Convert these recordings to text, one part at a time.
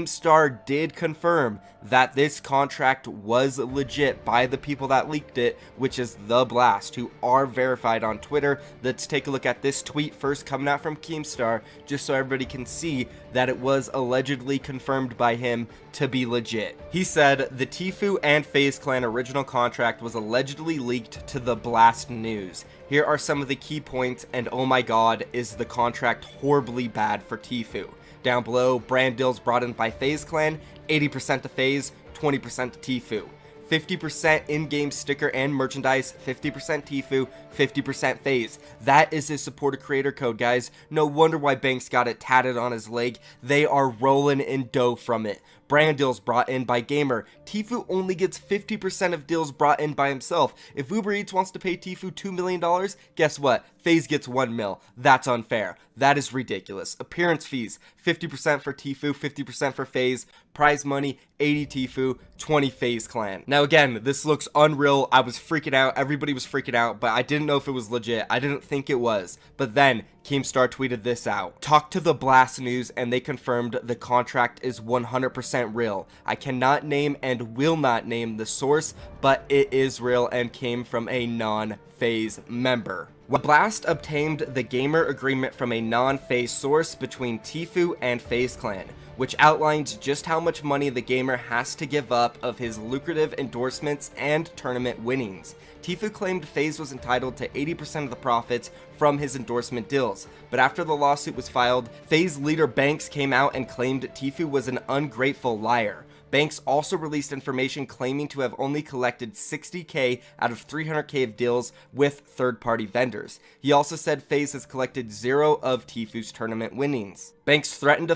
Keemstar did confirm that this contract was legit by the people that leaked it, which is The Blast, who are verified on Twitter. Let's take a look at this tweet first coming out from Keemstar, just so everybody can see that it was allegedly confirmed by him to be legit. He said, the Tfues and FaZe Clan original contract was allegedly leaked to The Blast News. Here are some of the key points, and oh my god, is the contract horribly bad for Tfues. Down below, brand deals brought in by FaZe Clan, 80% to FaZe, 20% to Tfues. 50% in-game sticker and merchandise, 50% Tfues, 50% FaZe. That is his supporter creator code, guys. No wonder why Banks got it tatted on his leg. They are rolling in dough from it. Brand deals brought in by Gamer. Tfues only gets 50% of deals brought in by himself. If Uber Eats wants to pay Tfues $2 million, guess what? FaZe gets 1 mil. That's unfair. That is ridiculous. Appearance fees, 50% for Tfues, 50% for FaZe. Prize money, 80 Tfues, 20 FaZe Clan. Now again, this looks unreal. I was freaking out. Everybody was freaking out, but I didn't know if it was legit. I didn't think it was. But then Keemstar tweeted this out. Talked to The Blast News and they confirmed the contract is 100% real. I cannot name and will not name the source, but it is real and came from a non-FaZe member. Blast obtained the Gamer agreement from a non-FaZe source between Tfues and FaZe Clan, which outlines just how much money the Gamer has to give up of his lucrative endorsements and tournament winnings. Tfues claimed FaZe was entitled to 80% of the profits from his endorsement deals, but after the lawsuit was filed, FaZe leader Banks came out and claimed Tfues was an ungrateful liar. Banks also released information claiming to have only collected 60k out of 300k of deals with third-party vendors. He also said FaZe has collected 0 of Tfues' tournament winnings. Banks threatened to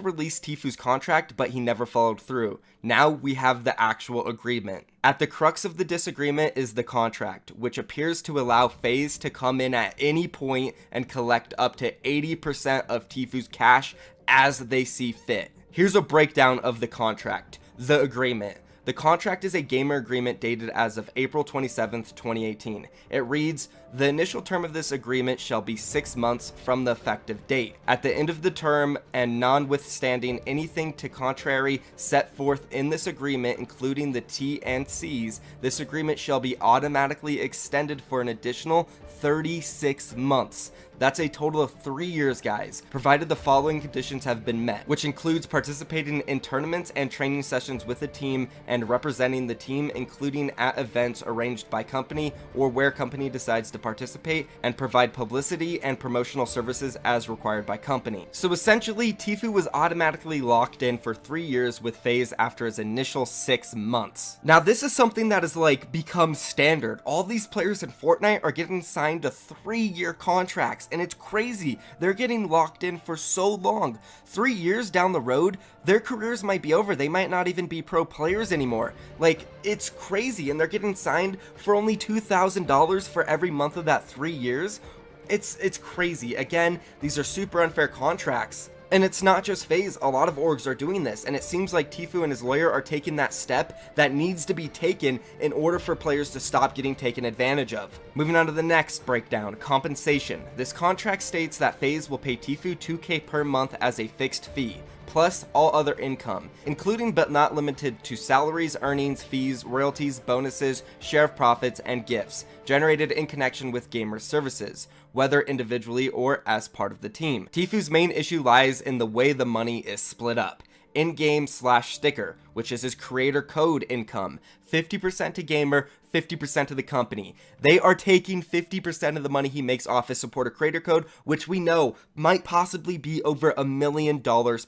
release Tfues' contract, but he never followed through. Now we have the actual agreement. At the crux of the disagreement is the contract, which appears to allow FaZe to come in at any point and collect up to 80% of Tfues' cash as they see fit. Here's a breakdown of the contract. The agreement. The contract is a Gamer agreement dated as of April 27th, 2018. It reads, the initial term of this agreement shall be 6 months from the effective date. At the end of the term, and notwithstanding anything to contrary set forth in this agreement, including the T&Cs, this agreement shall be automatically extended for an additional 36 months. That's a total of 3 years, guys, provided the following conditions have been met, which includes participating in tournaments and training sessions with the team and representing the team, including at events arranged by company or where company decides to participate, and provide publicity and promotional services as required by company. So essentially, Tfues was automatically locked in for 3 years with FaZe after his initial 6 months. Now, this is something that has become standard. All these players in Fortnite are getting signed to 3-year contracts. And it's crazy. They're getting locked in for so long. 3 years down the road, their careers might be over. They might not even be pro players anymore. It's crazy. And they're getting signed for only $2,000 for every month of that 3 years. It's crazy. Again, these are super unfair contracts. And it's not just FaZe, a lot of orgs are doing this, and it seems like Tfues and his lawyer are taking that step that needs to be taken in order for players to stop getting taken advantage of. Moving on to the next breakdown, compensation. This contract states that FaZe will pay Tfues 2k per month as a fixed fee, plus all other income, including but not limited to salaries, earnings, fees, royalties, bonuses, share of profits, and gifts, generated in connection with Gamer services, whether individually or as part of the team. Tfues' main issue lies in the way the money is split up. In-game / sticker, which is his creator code income, 50% to Gamer, 50% to the company. They are taking 50% of the money he makes off his supporter creator code, which we know might possibly be over $1 million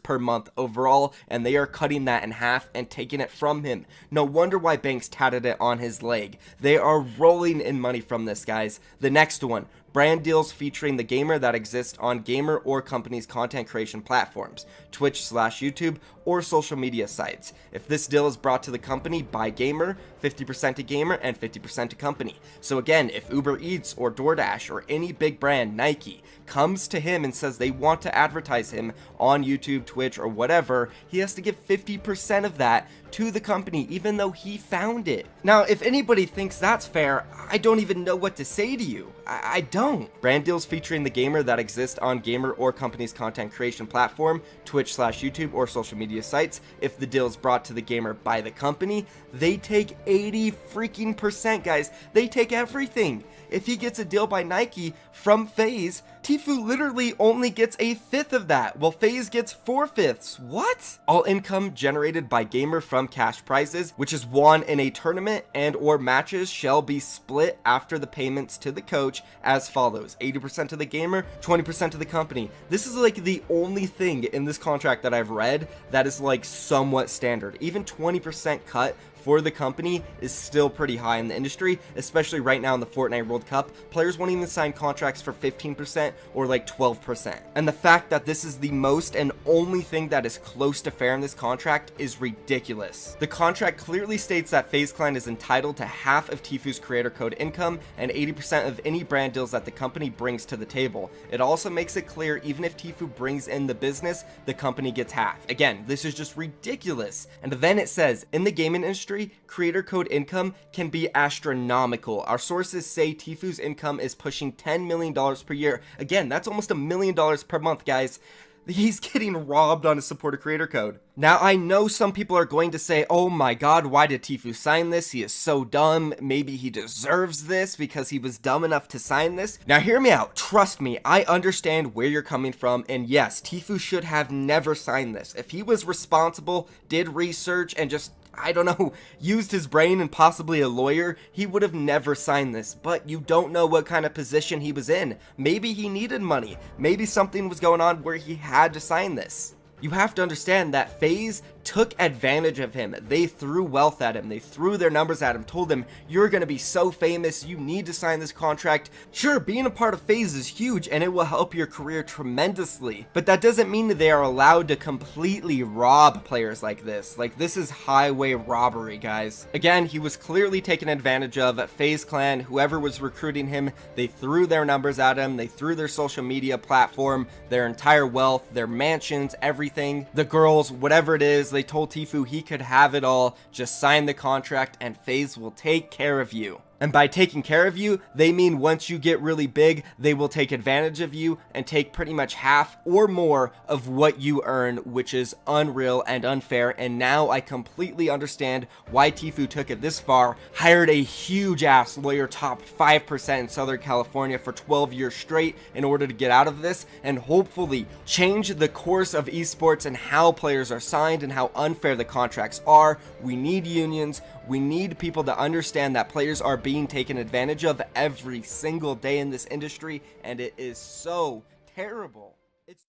per month overall, and they are cutting that in half and taking it from him. No wonder why Banks tatted it on his leg. They are rolling in money from this, guys. The next one, brand deals featuring the Gamer that exist on Gamer or company's content creation platforms, Twitch / YouTube, or social media sites. If this deal is brought to the company by Gamer, 50% to Gamer and 50% to company. So again, if Uber Eats or DoorDash or any big brand, Nike, comes to him and says they want to advertise him on YouTube, Twitch, or whatever, he has to give 50% of that to the company even though he found it. Now, if anybody thinks that's fair, I don't even know what to say to you. I don't. Brand deals featuring the gamer that exist on gamer or company's content creation platform, Twitch/YouTube, or social media sites. If the deal is brought to the gamer by the company, they take 80% guys. They take everything. If he gets a deal by Nike from FaZe, Tfu literally only gets 1/5 of that, while FaZe gets 4/5. What? All income generated by gamer from cash prizes, which is won in a tournament and or matches, shall be split after the payments to the coach as follows: 80% to the gamer, 20% to the company. This is like the only thing in this contract that I've read that is like somewhat standard. Even 20% cut for the company is still pretty high in the industry, especially right now in the Fortnite World Cup. Players won't even sign contracts for 15% or like 12%. And the fact that this is the most and only thing that is close to fair in this contract is ridiculous. The contract clearly states that FaZe Clan is entitled to half of Tfues creator code income and 80% of any brand deals that the company brings to the table. It also makes it clear even if Tfu brings in the business, the company gets half. Again, this is just ridiculous. And then it says, in the gaming industry, creator code income can be astronomical. Our sources say Tfues income is pushing $10 million per year. Again, that's almost $1 million per month, guys. He's getting robbed on his supporter creator code. Now, I know some people are going to say, oh my god, why did Tfu sign this? He is so dumb. Maybe he deserves this because he was dumb enough to sign this. Now, hear me out. Trust me, I understand where you're coming from. And yes, Tfu should have never signed this. If he was responsible, did research, and just, I don't know, used his brain and possibly a lawyer, he would have never signed this. But you don't know what kind of position he was in. Maybe he needed money. Maybe something was going on where he had to sign this. You have to understand that FaZe took advantage of him. They threw wealth at him. They threw their numbers at him, told him, you're going to be so famous, you need to sign this contract. Sure, being a part of FaZe is huge and it will help your career tremendously, but that doesn't mean that they are allowed to completely rob players like this. Like, this is highway robbery, guys. Again, he was clearly taken advantage of. FaZe Clan, whoever was recruiting him, they threw their numbers at him. They threw their social media platform, their entire wealth, their mansions, everything, the girls, whatever it is. They told Tfu he could have it all, just sign the contract and FaZe will take care of you. And by taking care of you, they mean once you get really big, they will take advantage of you and take pretty much half or more of what you earn, which is unreal and unfair. And now I completely understand why Tfu took it this far, hired a huge ass lawyer, top 5% in Southern California for 12 years straight in order to get out of this and hopefully change the course of esports and how players are signed and how unfair the contracts are. We need unions. We need people to understand that players are being taken advantage of every single day in this industry, and it is so terrible. It's